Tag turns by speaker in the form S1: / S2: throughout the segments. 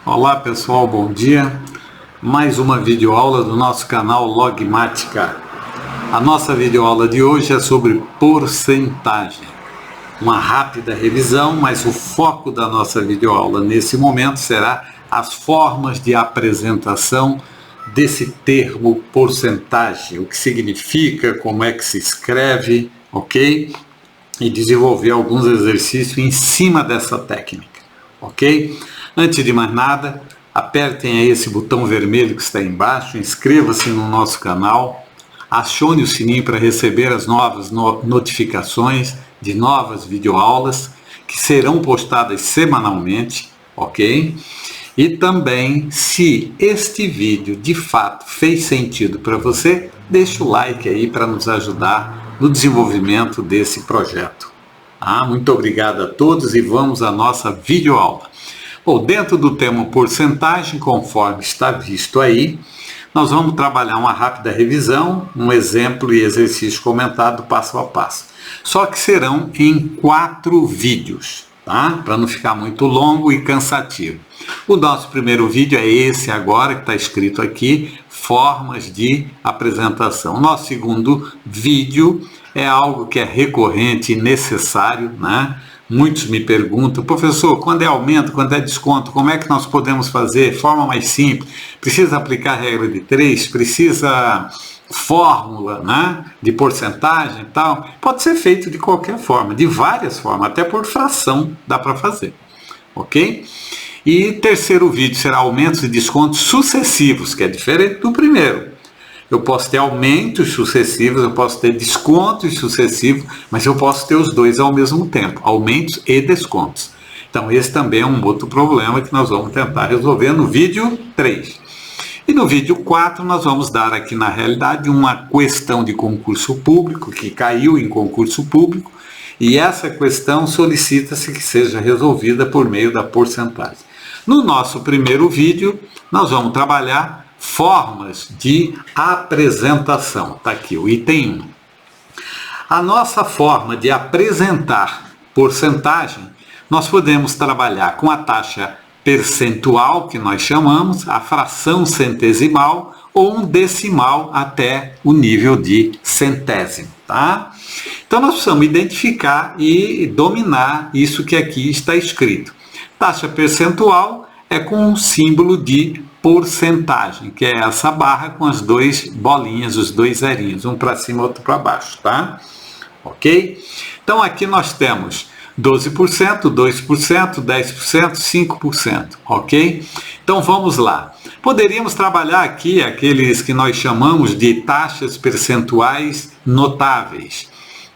S1: Olá pessoal, bom dia. Mais uma videoaula do nosso canal Logmática. A nossa videoaula de hoje é sobre porcentagem. Uma rápida revisão, mas o foco da nossa videoaula nesse momento será as formas de apresentação desse termo porcentagem, o que significa, como é que se escreve, ok? E desenvolver alguns exercícios em cima dessa técnica, ok? Antes de mais nada, apertem aí esse botão vermelho que está aí embaixo, inscreva-se no nosso canal, acione o sininho para receber as novas notificações de novas videoaulas que serão postadas semanalmente, ok? E também, se este vídeo de fato fez sentido para você, deixa o like aí para nos ajudar no desenvolvimento desse projeto. Muito obrigado a todos e vamos à nossa videoaula. Bom, dentro do tema porcentagem, conforme está visto aí, nós vamos trabalhar uma rápida revisão, um exemplo e exercício comentado passo a passo. Só que serão em 4 vídeos, tá? Para não ficar muito longo e cansativo. O nosso primeiro vídeo é esse agora, que está escrito aqui, formas de apresentação. O nosso segundo vídeo é algo que é recorrente e necessário, né? Muitos me perguntam, professor, quando é aumento, quando é desconto, como é que nós podemos fazer? Forma mais simples, precisa aplicar a regra de 3, precisa fórmula, né, de porcentagem e tal. Pode ser feito de qualquer forma, de várias formas, até por fração dá para fazer, ok? E terceiro vídeo será aumentos e descontos sucessivos, que é diferente do primeiro. Eu posso ter aumentos sucessivos, eu posso ter descontos sucessivos, mas eu posso ter os dois ao mesmo tempo, aumentos e descontos. Então esse também é um outro problema que nós vamos tentar resolver no vídeo 3. E no vídeo 4 nós vamos dar aqui na realidade uma questão de concurso público, que caiu em concurso público, e essa questão solicita-se que seja resolvida por meio da porcentagem. No nosso primeiro vídeo nós vamos trabalhar formas de apresentação. Está aqui o item 1. A nossa forma de apresentar porcentagem, nós podemos trabalhar com a taxa percentual, que nós chamamos, a fração centesimal ou um decimal até o nível de centésimo. Tá? Então nós precisamos identificar e dominar isso que aqui está escrito. Taxa percentual é com um símbolo de porcentagem, que é essa barra com as 2 bolinhas, os 2 zerinhos, um para cima e outro para baixo, tá? Ok? Então aqui nós temos 12%, 2%, 10%, 5%, ok? Então vamos lá. Poderíamos trabalhar aqui aqueles que nós chamamos de taxas percentuais notáveis.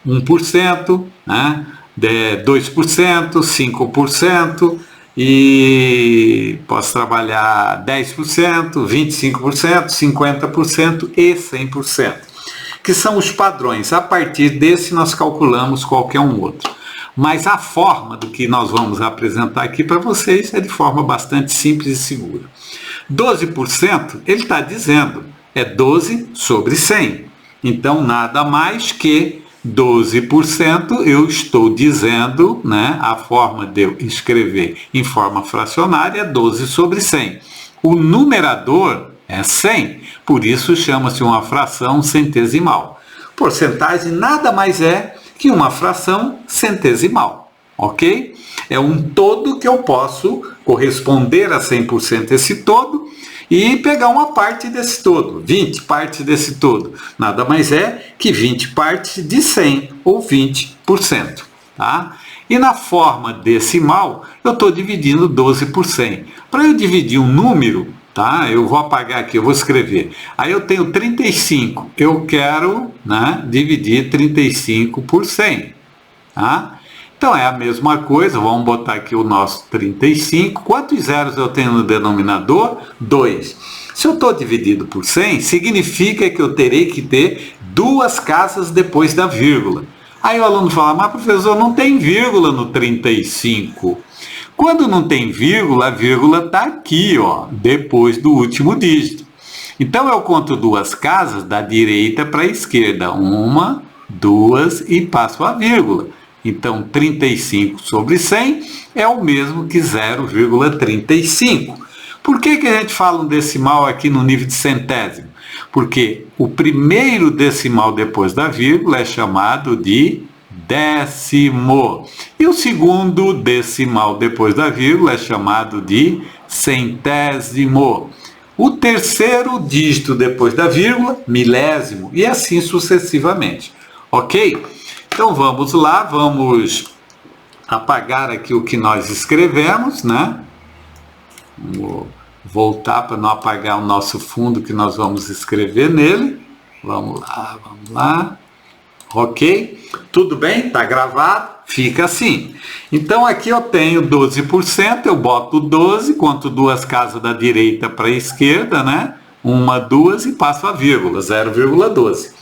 S1: 1%, né? 2%, 5%, e posso trabalhar 10%, 25%, 50% e 100%, que são os padrões. A partir desse nós calculamos qualquer um outro. Mas a forma do que nós vamos apresentar aqui para vocês é de forma bastante simples e segura. 12%, ele está dizendo, é 12 sobre 100. Então, nada mais que 12%, eu estou dizendo, né, a forma de eu escrever em forma fracionária é 12 sobre 100. O numerador é 100, por isso chama-se uma fração centesimal. Porcentagem nada mais é que uma fração centesimal, ok? É um todo que eu posso corresponder a 100% esse todo, e pegar uma parte desse todo, 20 partes desse todo. Nada mais é que 20 partes de 100, ou 20%. Tá? E na forma decimal, eu estou dividindo 12 por 100. Para eu dividir um número, tá? Eu vou apagar aqui, eu vou escrever. Aí eu tenho 35, eu quero, né, dividir 35 por 100. Tá? Então é a mesma coisa, vamos botar aqui o nosso 35. Quantos zeros eu tenho no denominador? 2. Se eu estou dividido por 100, significa que eu terei que ter 2 casas depois da vírgula. Aí o aluno fala, mas professor, não tem vírgula no 35. Quando não tem vírgula, a vírgula está aqui, ó, depois do último dígito. Então eu conto 2 casas da direita para a esquerda. 1, 2 e passo a vírgula. Então, 35 sobre 100 é o mesmo que 0,35. Por que a gente fala um decimal aqui no nível de centésimo? Porque o primeiro decimal depois da vírgula é chamado de décimo. E o segundo decimal depois da vírgula é chamado de centésimo. O terceiro dígito depois da vírgula, milésimo. E assim sucessivamente. Ok? Então vamos lá, vamos apagar aqui o que nós escrevemos, né? Vou voltar para não apagar o nosso fundo que nós vamos escrever nele. Vamos lá. Ok? Tudo bem? Está gravado? Fica assim. Então aqui eu tenho 12%, eu boto 12, conto duas casas da direita para a esquerda, né? 1, 2 e passo a vírgula, 0,12.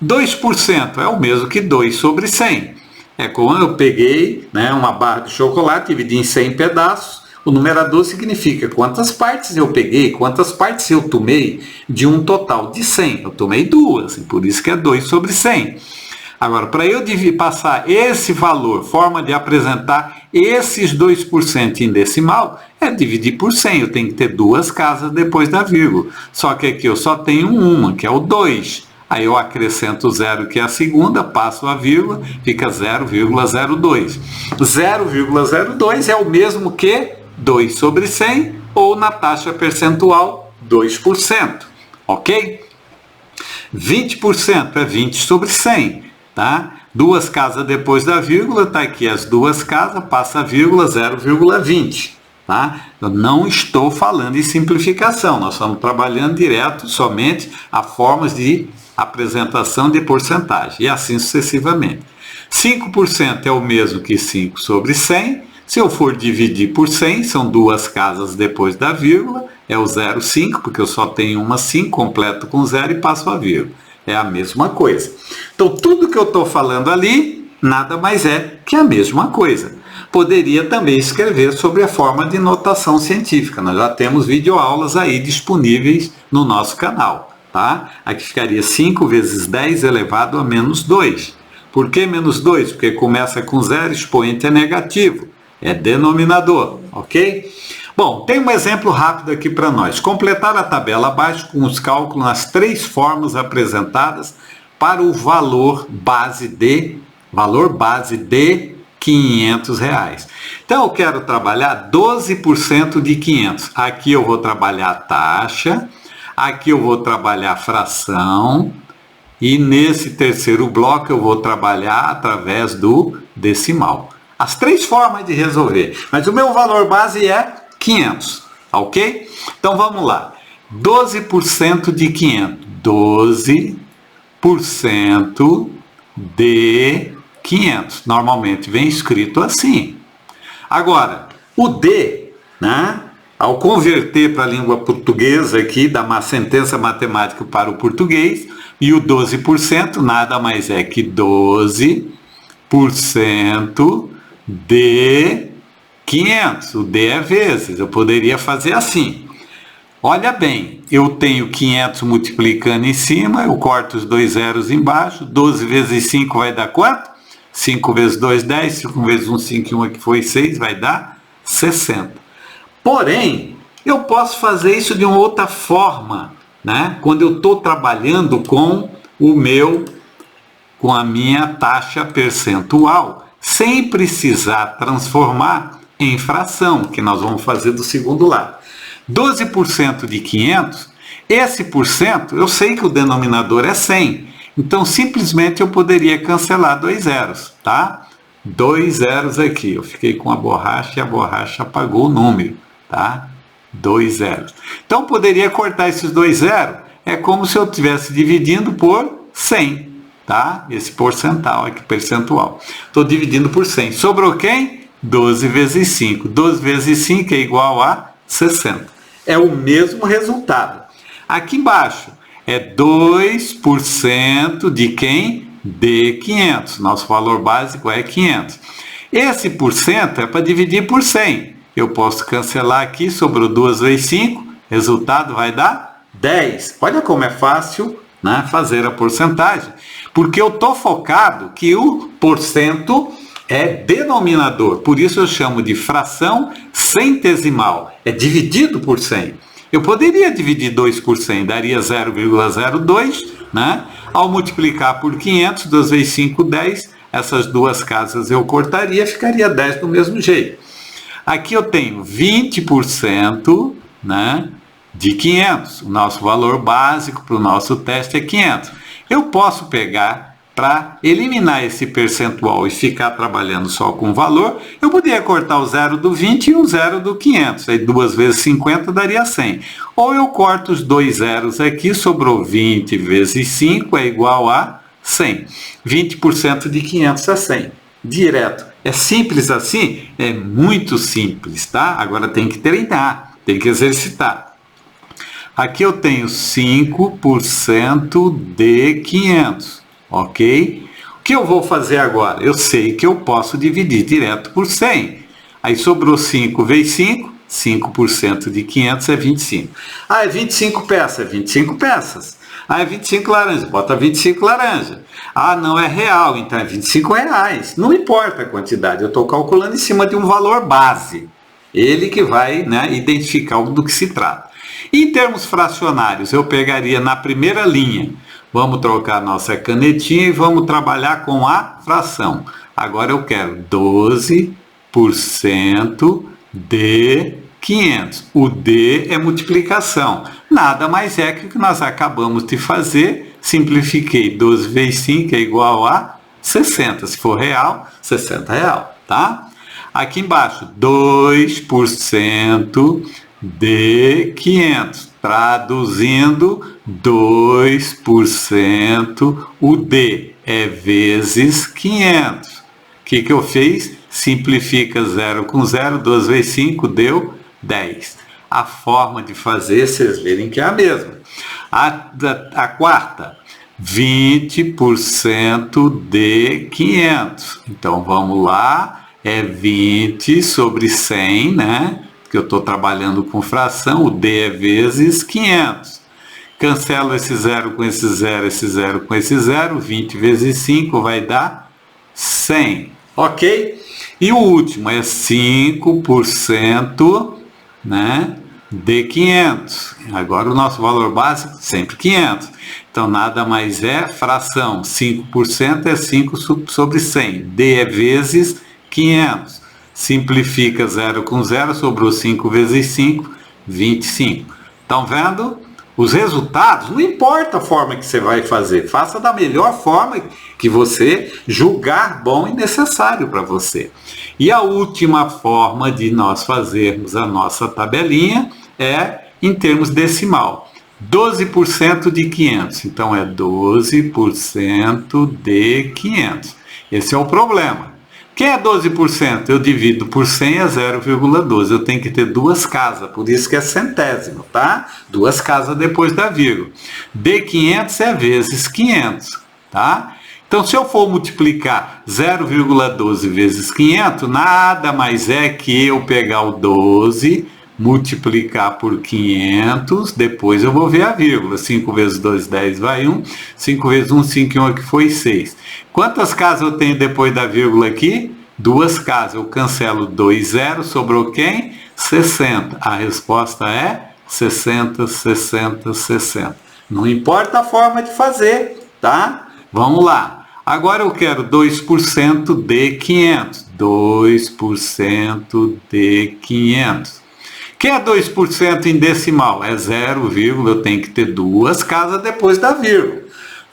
S1: 2% é o mesmo que 2 sobre 100. É como eu peguei, né, uma barra de chocolate, dividi em 100 pedaços. O numerador significa quantas partes eu peguei, quantas partes eu tomei de um total de 100. Eu tomei 2, por isso que é 2 sobre 100. Agora, para eu passar esse valor, forma de apresentar esses 2% em decimal, é dividir por 100. Eu tenho que ter duas casas depois da vírgula. Só que aqui eu só tenho uma, que é o 2. Aí eu acrescento o 0, que é a segunda, passo a vírgula, fica 0,02. 0,02 é o mesmo que 2 sobre 100, ou na taxa percentual, 2%. Ok? 20% é 20 sobre 100. Tá? Duas casas depois da vírgula, está aqui as duas casas, passa a vírgula, 0,20. Tá? Eu não estou falando em simplificação, nós estamos trabalhando direto somente a formas de apresentação de porcentagem, e assim sucessivamente. 5% é o mesmo que 5 sobre 100. Se eu for dividir por 100, são duas casas depois da vírgula, é o 0,5, porque eu só tenho uma 5, completo com 0 e passo a vírgula. É a mesma coisa. Então, tudo que eu estou falando ali, nada mais é que a mesma coisa. Poderia também escrever sobre a forma de notação científica. Nós já temos videoaulas aí disponíveis no nosso canal. Tá? Aqui ficaria 5 vezes 10 elevado a menos 2. Por que menos 2? Porque começa com 0, expoente é negativo. É denominador, ok? Bom, tem um exemplo rápido aqui para nós. Completar a tabela abaixo com os cálculos nas três formas apresentadas para o valor base de R$500. Então eu quero trabalhar 12% de 500. Aqui eu vou trabalhar a taxa, aqui eu vou trabalhar a fração e nesse terceiro bloco eu vou trabalhar através do decimal. As três formas de resolver, mas o meu valor base é 500, ok? Então vamos lá, 12% de 500, 12% de 500, normalmente vem escrito assim. Agora, o D, né? Ao converter para a língua portuguesa aqui, da sentença matemática para o português, e o 12% nada mais é que 12% de 500, o D é vezes, eu poderia fazer assim. Olha bem, eu tenho 500 multiplicando em cima, eu corto os dois zeros embaixo, 12 vezes 5 vai dar quanto? 5 vezes 2, 10, 5 vezes 1, 5 e 1 aqui foi 6, vai dar 60. Porém, eu posso fazer isso de uma outra forma, né? Quando eu estou trabalhando com a minha taxa percentual, sem precisar transformar em fração, que nós vamos fazer do segundo lado. 12% de 500, esse porcento, eu sei que o denominador é 100, então simplesmente eu poderia cancelar dois zeros, tá? Dois zeros aqui, eu fiquei com a borracha e a borracha apagou o número, tá? 2 zeros. Então eu poderia cortar esses dois zeros, é como se eu estivesse dividindo por 100, tá? Esse percentual. Estou dividindo por 100. Sobrou quem? 12 vezes 5. 12 vezes 5 é igual a 60. É o mesmo resultado. Aqui embaixo é 2% de quem? De 500. Nosso valor básico é 500. Esse porcento é para dividir por 100. Eu posso cancelar aqui, sobrou 2 vezes 5, resultado vai dar 10. Olha como é fácil, né, fazer a porcentagem. Porque eu estou focado que o porcento é denominador, por isso eu chamo de fração centesimal, é dividido por 100. Eu poderia dividir 2 por 100, daria 0,02, né? Ao multiplicar por 500, 2 vezes 5, 10, essas duas casas eu cortaria, ficaria 10 do mesmo jeito. Aqui eu tenho 20%, né, de 500, o nosso valor básico para o nosso teste é 500. Eu posso pegar, para eliminar esse percentual e ficar trabalhando só com o valor, eu poderia cortar o 0 do 20 e o 0 do 500. Aí 2 vezes 50 daria 100. Ou eu corto os dois zeros aqui, sobrou 20 vezes 5 é igual a 100. 20% de 500 é 100. Direto. É simples assim? É muito simples, tá? Agora tem que treinar, tem que exercitar. Aqui eu tenho 5% de 500. Ok? O que eu vou fazer agora? Eu sei que eu posso dividir direto por 100. Aí sobrou 5 vezes 5, 5% de 500 é 25. Ah, é 25 peças? É 25 peças. Ah, é 25 laranjas? Bota 25 laranjas. Ah, não é real, então é 25 reais. Não importa a quantidade, eu estou calculando em cima de um valor base. Ele que vai, né, identificar do que se trata. Em termos fracionários, eu pegaria na primeira linha. Vamos trocar nossa canetinha e vamos trabalhar com a fração. Agora eu quero 12% de 500. O D é multiplicação. Nada mais é que o que nós acabamos de fazer. Simplifiquei 12 vezes 5 é igual a 60. Se for real, 60 real, tá? Aqui embaixo, 2% de 500. Traduzindo, 2%, o D é vezes 500. O que eu fiz? Simplifica 0 com 0, 2 vezes 5 deu 10. A forma de fazer, vocês verem que é a mesma. A quarta, 20% de 500. Então, vamos lá, é 20 sobre 100, né? Que eu estou trabalhando com fração, o D é vezes 500. Cancelo esse 0 com esse 0, esse 0 com esse 0, 20 vezes 5 vai dar 100, ok? E o último é 5%, né, de 500. Agora o nosso valor básico sempre 500. Então nada mais é fração, 5% é 5 sobre 100, D é vezes 500. Simplifica 0 com 0, sobrou 5 vezes 5, 25. Estão vendo? Os resultados, não importa a forma que você vai fazer, faça da melhor forma que você julgar bom e necessário para você. E a última forma de nós fazermos a nossa tabelinha é em termos decimal. 12% de 500, então é 12% de 500. Esse é o problema. Que é 12%? Eu divido por 100 é 0,12. Eu tenho que ter duas casas, por isso que é centésimo, tá? Duas casas depois da vírgula. De 500 é vezes 500, tá? Então, se eu for multiplicar 0,12 vezes 500, nada mais é que eu pegar o 12, multiplicar por 500, depois eu vou ver a vírgula. 5 vezes 2, 10 vai 1. 5 vezes 1, 5 e 1 aqui foi 6. Quantas casas eu tenho depois da vírgula aqui? Duas casas. Eu cancelo 2 zeros, sobrou quem? 60. A resposta é 60, 60, 60. Não importa a forma de fazer, tá? Vamos lá. Agora eu quero 2% de 500. 2% de 500. Que é 2% em decimal? É 0, eu tenho que ter duas casas depois da vírgula.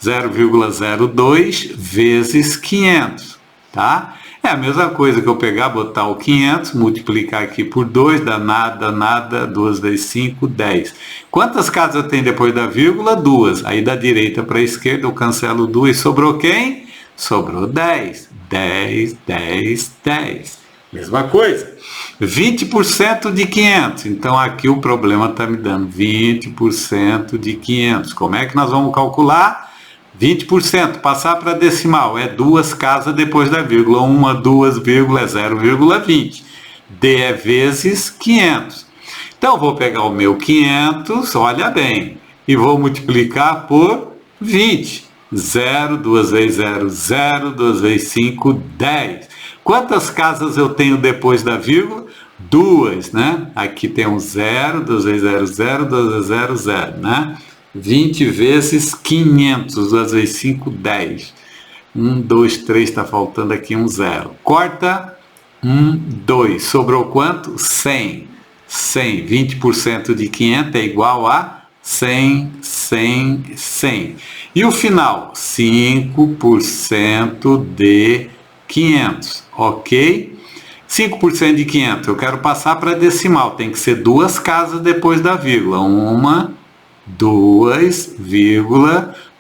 S1: 0,02 vezes 500, tá? É a mesma coisa que eu pegar, botar o 500, multiplicar aqui por 2, dá nada, nada, 2 vezes 5, 10. Quantas casas eu tenho depois da vírgula? Duas. Aí da direita para a esquerda eu cancelo 2, sobrou quem? Sobrou 10. 10, 10, 10. Mesma coisa. 20% de 500. Então aqui o problema está me dando 20% de 500. Como é que nós vamos calcular? 20%, passar para decimal, é duas casas depois da vírgula. 1, 2, vírgula é 0,20. D é vezes 500. Então eu vou pegar o meu 500, olha bem, e vou multiplicar por 20. 0, 2 vezes 0, 0, 2 vezes 5, 10. Quantas casas eu tenho depois da vírgula? 2, né? Aqui tem um 0, 2 vezes 0, 0, 2 vezes 0, 0, né? 20 vezes 500, 2 vezes 5, 10. 1, 2, 3, está faltando aqui um 0. Corta, 1, 2. Sobrou quanto? 100. 100. 20% de 500 é igual a 100, 100, 100. E o final? 5% de 500, ok? 5% de 500, eu quero passar para decimal, tem que ser 2 casas depois da vírgula. 1, 2,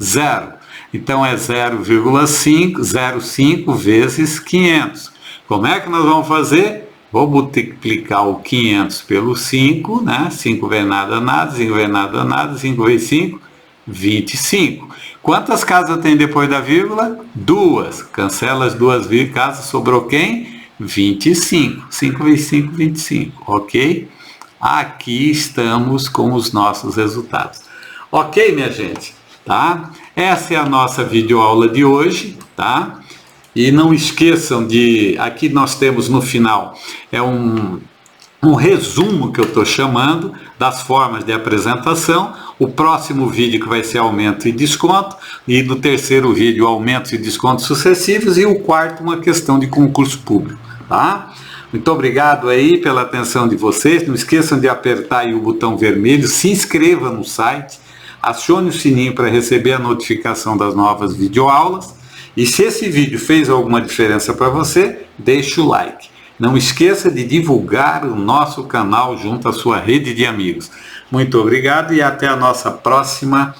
S1: 0. Então é 0,5 vezes 500. Como é que nós vamos fazer? Vou multiplicar o 500 pelo 5, né? 5 vezes nada, nada, 5 vezes nada, nada, 5 vezes 5, 25. Quantas casas tem depois da vírgula? 2. Cancela as 2 casas, sobrou quem? 25. 5 vezes 5, 25. Ok? Aqui estamos com os nossos resultados. Ok, minha gente? Tá? Essa é a nossa videoaula de hoje, tá? E não esqueçam de... Aqui nós temos no final um resumo que eu estou chamando das formas de apresentação. O próximo vídeo que vai ser aumento e desconto, e no terceiro vídeo aumentos e descontos sucessivos, e o quarto uma questão de concurso público, tá? Muito obrigado aí pela atenção de vocês. Não esqueçam de apertar aí o botão vermelho, se inscreva no site, acione o sininho para receber a notificação das novas videoaulas, e se esse vídeo fez alguma diferença para você, deixe o like. Não esqueça de divulgar o nosso canal junto à sua rede de amigos. Muito obrigado e até a nossa próxima